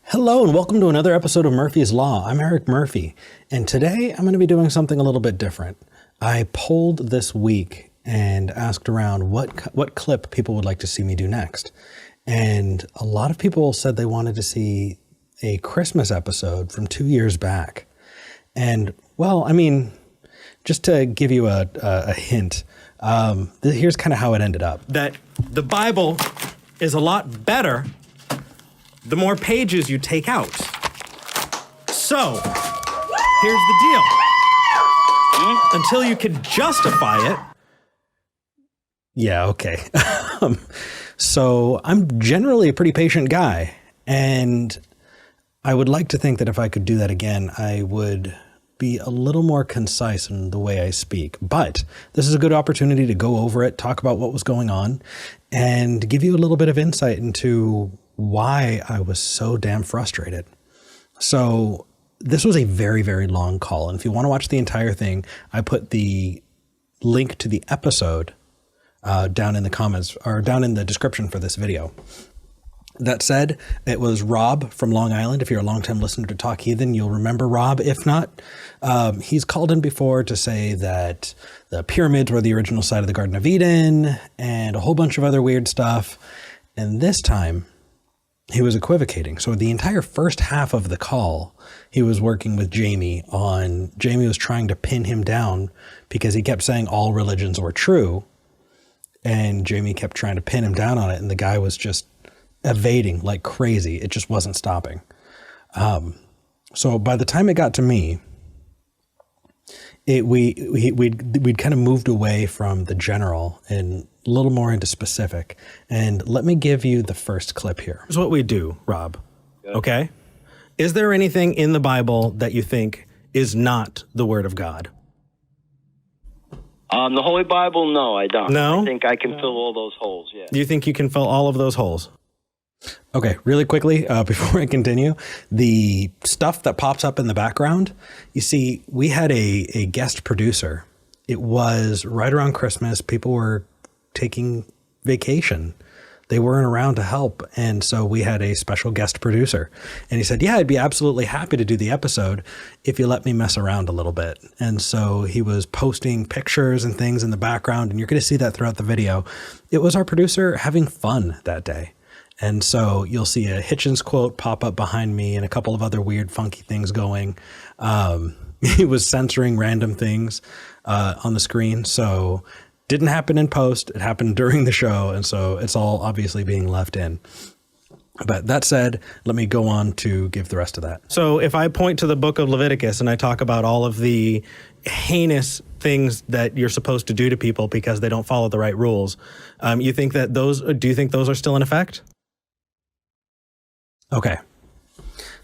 Hello and welcome to another episode of Murphy's Law. I'm Eric Murphy, and today I'm going to be doing something a little bit different. I polled this week and asked around what clip people would like to see me do next. And a lot of people said they wanted to see a Christmas episode from 2 years back. And well, I mean, just to give you a hint, here's kind of how it ended up. That the Bible is a lot better the more pages you take out. So, here's the deal. Until you can justify it. Yeah, okay. So, I'm generally a pretty patient guy, and I would like to think that if I could do that again, I would be a little more concise in the way I speak. But this is a good opportunity to go over it, talk about what was going on, and give you a little bit of insight into why I was so damn frustrated. So this was a very, very long call. And if you want to watch the entire thing, I put the link to the episode down in the comments or down in the description for this video. That said, it was Rob from Long Island. If you're a longtime listener to Talk Heathen, you'll remember Rob. If not, he's called in before to say that the pyramids were the original site of the Garden of Eden and a whole bunch of other weird stuff. And this time, he was equivocating. So the entire first half of the call, he was working with Jamie was trying to pin him down because he kept saying all religions were true. And Jamie kept trying to pin him down on it. And the guy was just evading like crazy. It just wasn't stopping. So by the time it got to me, we'd kind of moved away from the general and a little more into specific. And let me give you the first clip here. Here's what we do, Rob. Good. Okay. Is there anything in the Bible that you think is not the Word of God? The Holy Bible, no, I don't. No? I think I can fill all those holes, yeah. Do you think you can fill all of those holes? Okay, really quickly, before I continue, the stuff that pops up in the background, you see, we had a guest producer. It was right around Christmas. People were taking vacation. They weren't around to help. And so we had a special guest producer. And he said, yeah, I'd be absolutely happy to do the episode if you let me mess around a little bit. And so he was posting pictures and things in the background, and you're going to see that throughout the video. It was our producer having fun that day. And so you'll see a Hitchens quote pop up behind me and a couple of other weird, funky things going. He was censoring random things on the screen. So didn't happen in post. It happened during the show. And so it's all obviously being left in. But that said, let me go on to give the rest of that. So if I point to the book of Leviticus and I talk about all of the heinous things that you're supposed to do to people because they don't follow the right rules, do you think those are still in effect? Okay.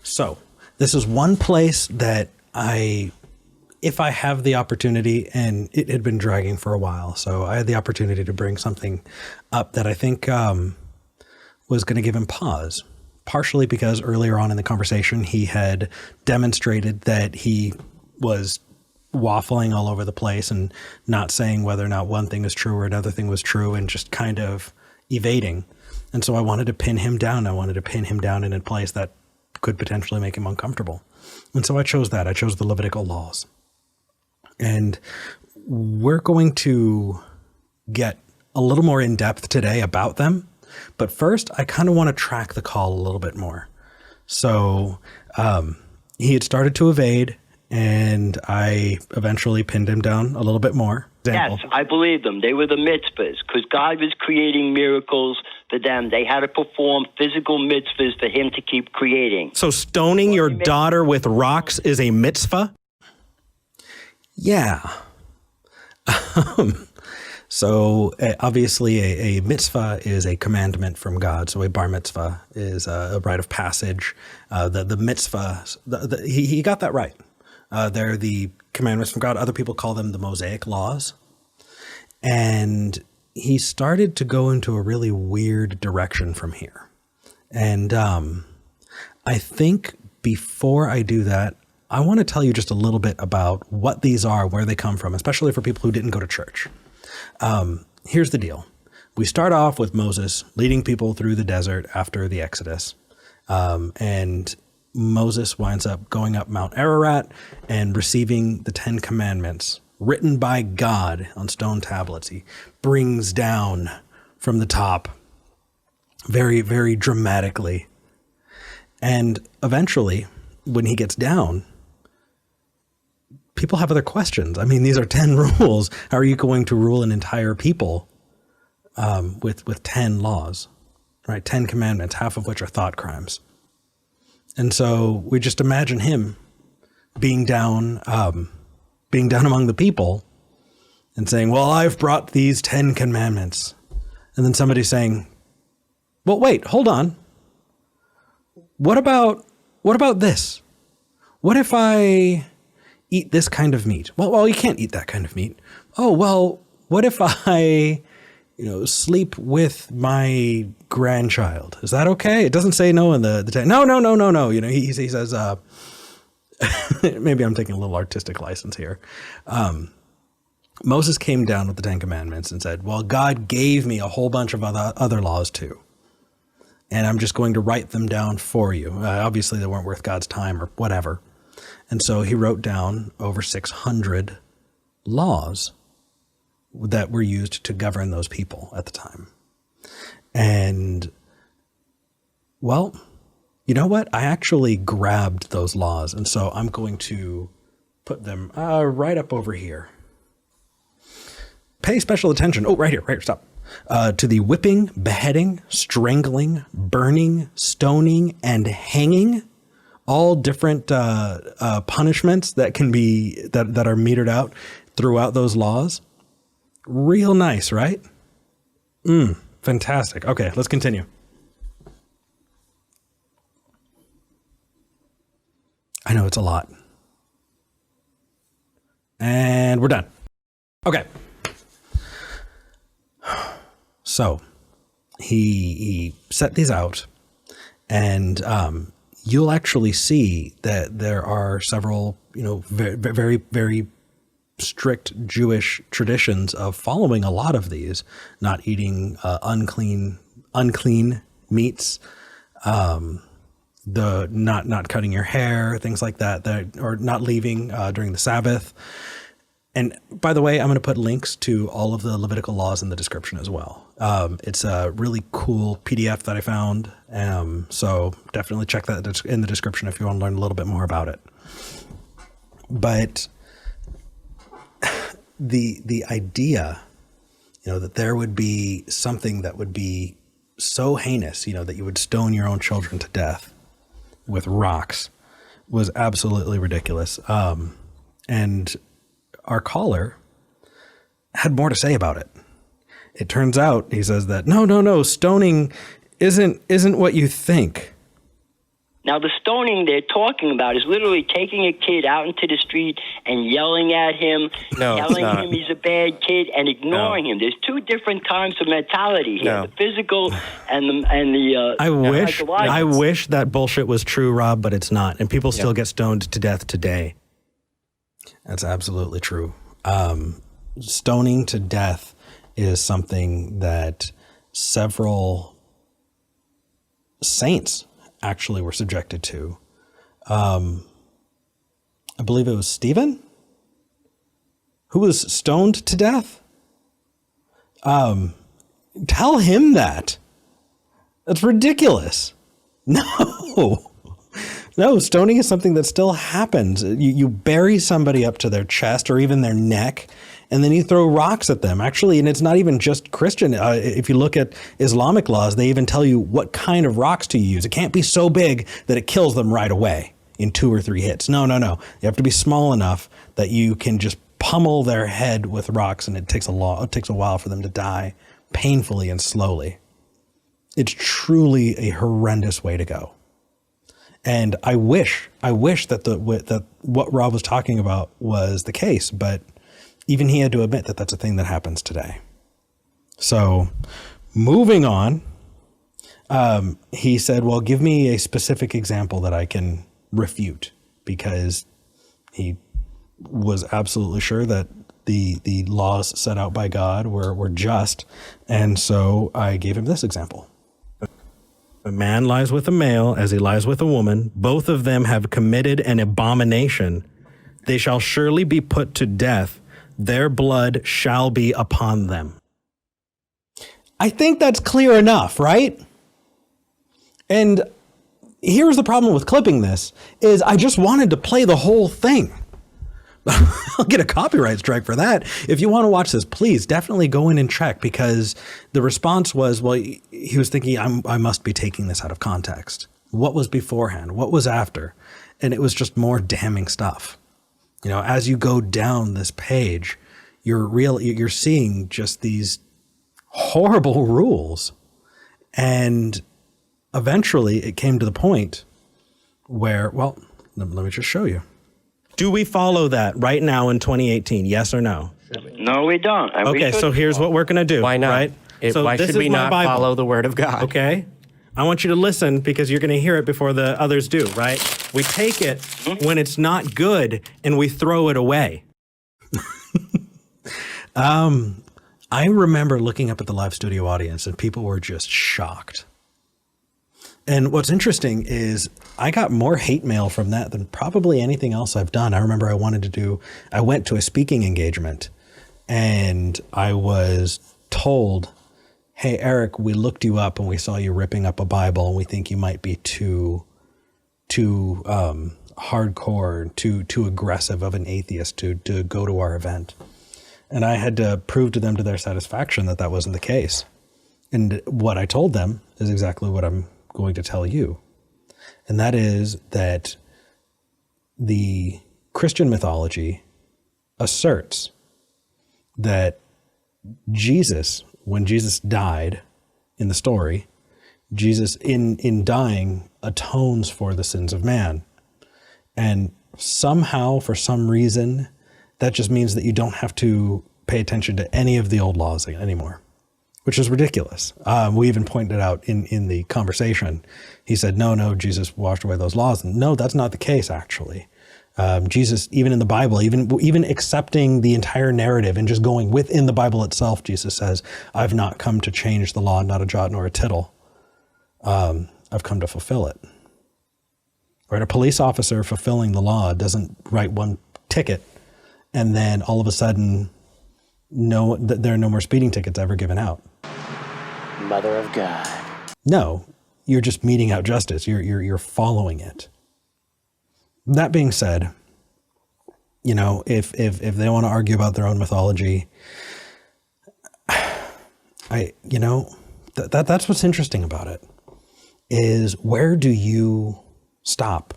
So this is one place that if I have the opportunity, and it had been dragging for a while, so I had the opportunity to bring something up that I think was going to give him pause, partially because earlier on in the conversation, he had demonstrated that he was waffling all over the place and not saying whether or not one thing is true or another thing was true and just kind of evading. And so I wanted to pin him down. I wanted to pin him down in a place that could potentially make him uncomfortable. And so I chose that. I chose the Levitical laws. And we're going to get a little more in depth today about them. But first, I kind of want to track the call a little bit more. So he had started to evade, and I eventually pinned him down a little bit more. Yes, I believe them. They were the mitzvahs because God was creating miracles for them. They had to perform physical mitzvahs for him to keep creating. So stoning your daughter with rocks is a mitzvah? Yeah. So obviously a mitzvah is a commandment from God. So a bar mitzvah is a rite of passage. The mitzvah, he got that right. They're the commandments from God. Other people call them the Mosaic Laws. And he started to go into a really weird direction from here. And I think before I do that, I want to tell you just a little bit about what these are, where they come from, especially for people who didn't go to church. Here's the deal. We start off with Moses leading people through the desert after the Exodus. And Moses winds up going up Mount Ararat and receiving the 10 Commandments written by God on stone tablets. He brings down from the top very, very dramatically. And eventually, when he gets down, people have other questions. I mean, these are 10 rules. How are you going to rule an entire people with 10 laws, right? 10 commandments, half of which are thought crimes. And so we just imagine him being down among the people and saying, well, I've brought these 10 commandments. And then somebody saying, well, wait, hold on. What about this? What if I eat this kind of meat? Well, you can't eat that kind of meat. Oh, well, what if I, sleep with my grandchild? Is that okay? It doesn't say no in the text. No. He says, maybe I'm taking a little artistic license here. Moses came down with the 10 Commandments and said, well, God gave me a whole bunch of other laws too. And I'm just going to write them down for you. Obviously, they weren't worth God's time or whatever. And so he wrote down over 600 laws that were used to govern those people at the time. And, well, you know what? I actually grabbed those laws. And so I'm going to put them right up over here. Pay special attention. Oh, right here, stop. To the whipping, beheading, strangling, burning, stoning, and hanging, all different punishments that can be that are metered out throughout those laws. Real nice, right? Fantastic. Okay, let's continue. I know it's a lot. And we're done. Okay. So he set these out, and you'll actually see that there are several, very, very, very strict Jewish traditions of following a lot of these, not eating unclean meats, the not cutting your hair, things like that, or not leaving during the Sabbath. And by the way, I'm going to put links to all of the Levitical laws in the description as well. It's a really cool PDF that I found. So definitely check that in the description if you want to learn a little bit more about it. But the idea, that there would be something that would be so heinous, that you would stone your own children to death with rocks was absolutely ridiculous. And our caller had more to say about it. It turns out, he says that, no, stoning isn't what you think. Now, the stoning they're talking about is literally taking a kid out into the street and yelling at him, telling him he's a bad kid, and ignoring him. There's two different kinds of mentality here: the physical and the. I wish that bullshit was true, Rob, but it's not, and people still get stoned to death today. That's absolutely true. Stoning to death is something that several saints actually were subjected to. I believe it was Stephen who was stoned to death. Tell him that. That's ridiculous. No, stoning is something that still happens. You bury somebody up to their chest or even their neck, and then you throw rocks at them. Actually, and it's not even just Christian. If you look at Islamic laws, they even tell you what kind of rocks to use. It can't be so big that it kills them right away in 2 or 3 hits. No. You have to be small enough that you can just pummel their head with rocks, and it takes a while for them to die painfully and slowly. It's truly a horrendous way to go. And I wish that what Rob was talking about was the case, but even he had to admit that that's a thing that happens today. So moving on, he said, well, give me a specific example that I can refute, because He was absolutely sure that the laws set out by God were just. And so I gave him this example. A man lies with a male as he lies with a woman. Both of them have committed an abomination. They shall surely be put to death. Their blood shall be upon them. I think that's clear enough, right? And here's the problem with clipping this, is I just wanted to play the whole thing. I'll get a copyright strike for that. If you want to watch this, please definitely go in and check, because the response was, well, he was thinking I must be taking this out of context. What was beforehand? What was after? And it was just more damning stuff. You know, as you go down this page, you're seeing just these horrible rules. And eventually it came to the point where, well, let me just show you. Do we follow that right now in 2018? Yes or no? No, we don't. Okay, so here's what we're going to do. Why not? Right? Why should we not follow the word of God? Okay. I want you to listen, because you're going to hear it before the others do, right? We take it when it's not good and we throw it away. I remember looking up at the live studio audience and people were just shocked. And what's interesting is I got more hate mail from that than probably anything else I've done. I remember I went to a speaking engagement and I was told, hey, Eric, we looked you up and we saw you ripping up a Bible and we think you might be too hardcore, too aggressive of an atheist to go to our event. And I had to prove to them to their satisfaction that wasn't the case. And what I told them is exactly what I'm going to tell you. And that is that the Christian mythology asserts that Jesus, when Jesus died in the story, Jesus in dying atones for the sins of man. And somehow, for some reason, that just means that you don't have to pay attention to any of the old laws anymore, which is ridiculous. We even pointed out in the conversation, he said, no, Jesus washed away those laws. And no, that's not the case, actually. Jesus, even in the Bible, even accepting the entire narrative and just going within the Bible itself, Jesus says, I've not come to change the law, not a jot nor a tittle. I've come to fulfill it. Right? A police officer fulfilling the law doesn't write one ticket and then all of a sudden, there are no more speeding tickets ever given out. Mother of God. No, you're just meting out justice. You're following it. That being said, you know, if they want to argue about their own mythology, that's what's interesting about it, is where do you stop?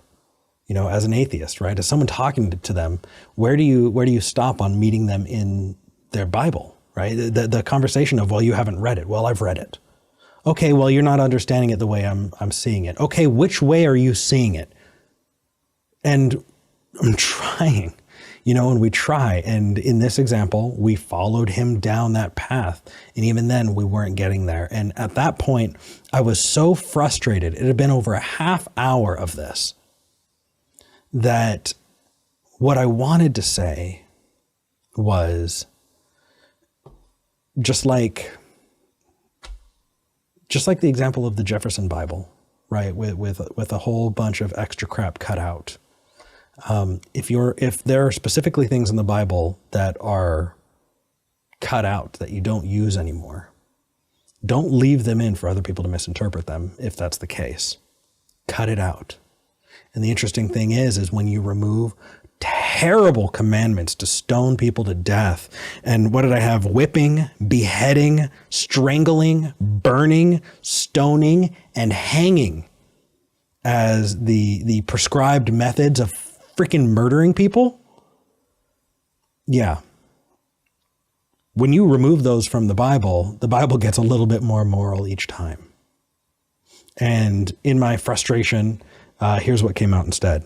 You know, as an atheist, right? As someone talking to them, where do you stop on meeting them in their Bible, right? The conversation of, well, you haven't read it. Well, I've read it. Okay, well, you're not understanding it the way I'm seeing it. Okay, which way are you seeing it? And I'm trying, you know, and we try. And in this example, we followed him down that path. And even then we weren't getting there. And at that point, I was so frustrated. It had been over a half hour of this, that what I wanted to say was just like the example of the Jefferson Bible, right? With a whole bunch of extra crap cut out. If there are specifically things in the Bible that are cut out that you don't use anymore, don't leave them in for other people to misinterpret them. If that's the case, cut it out. And the interesting thing is when you remove terrible commandments to stone people to death. And what did I have? Whipping, beheading, strangling, burning, stoning, and hanging as the prescribed methods of freaking murdering people. Yeah. When you remove those from the Bible gets a little bit more moral each time. And in my frustration, here's what came out instead.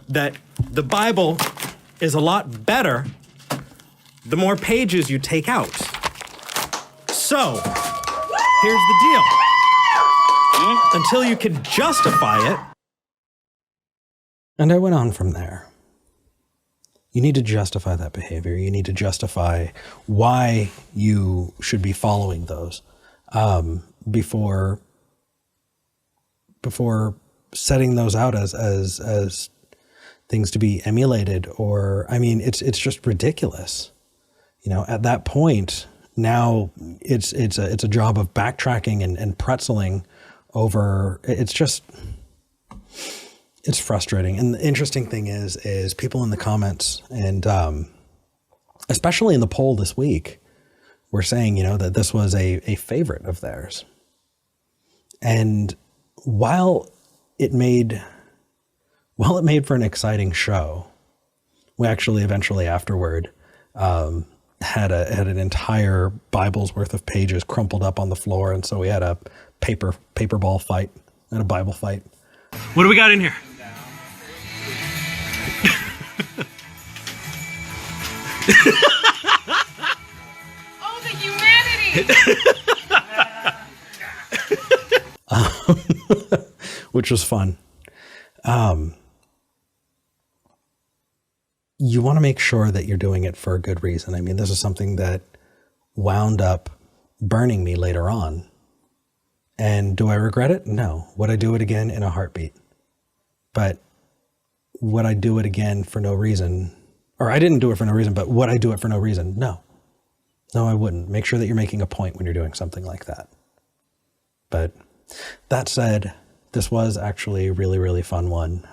That the Bible is a lot better the more pages you take out. So, here's the deal. Until you can justify it. And I went on from there. You need to justify that behavior. You need to justify why you should be following those before setting those out as things to be emulated. Or, I mean, it's just ridiculous. You know, at that point, now it's a job of backtracking and pretzeling over. It's frustrating. And the interesting thing is people in the comments and especially in the poll this week were saying, you know, that this was a favorite of theirs. And while it made for an exciting show, we actually eventually afterward had an entire Bible's worth of pages crumpled up on the floor. And so we had a paper ball fight and a Bible fight. What do we got in here? Oh, the humanity! Which was fun. You want to make sure that you're doing it for a good reason. I mean, this is something that wound up burning me later on. And do I regret it? No. Would I do it again? In a heartbeat. But would I do it again for no reason? Or I didn't do it for no reason, but would I do it for no reason? No. No, I wouldn't. Make sure that you're making a point when you're doing something like that. But that said, this was actually a really, really fun one.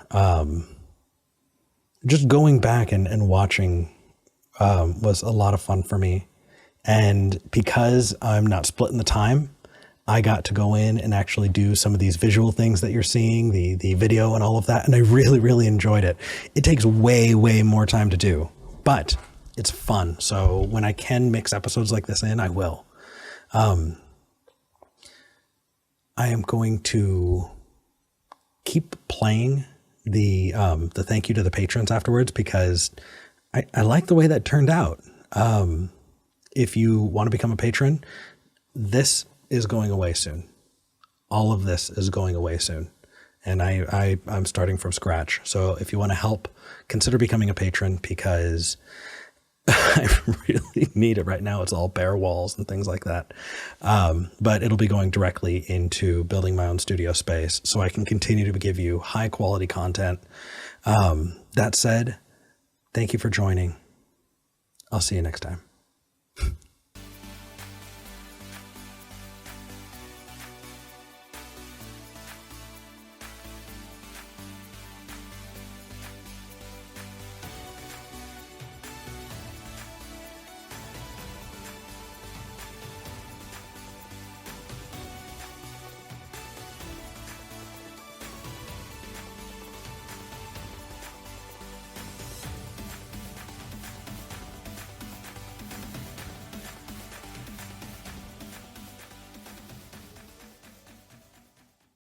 Just going back and watching was a lot of fun for me. And because I'm not splitting the time, I got to go in and actually do some of these visual things that you're seeing, the video and all of that. And I really, really enjoyed it. It takes way, way more time to do, but it's fun. So when I can mix episodes like this in, I will. I am going to keep playing the thank you to the patrons afterwards, because I like the way that turned out. If you want to become a patron, this is going away soon. All of this is going away soon. And I'm starting from scratch. So if you want to help, consider becoming a patron, because I really need it right now. It's all bare walls and things like that. But it'll be going directly into building my own studio space so I can continue to give you high quality content. That said, thank you for joining. I'll see you next time.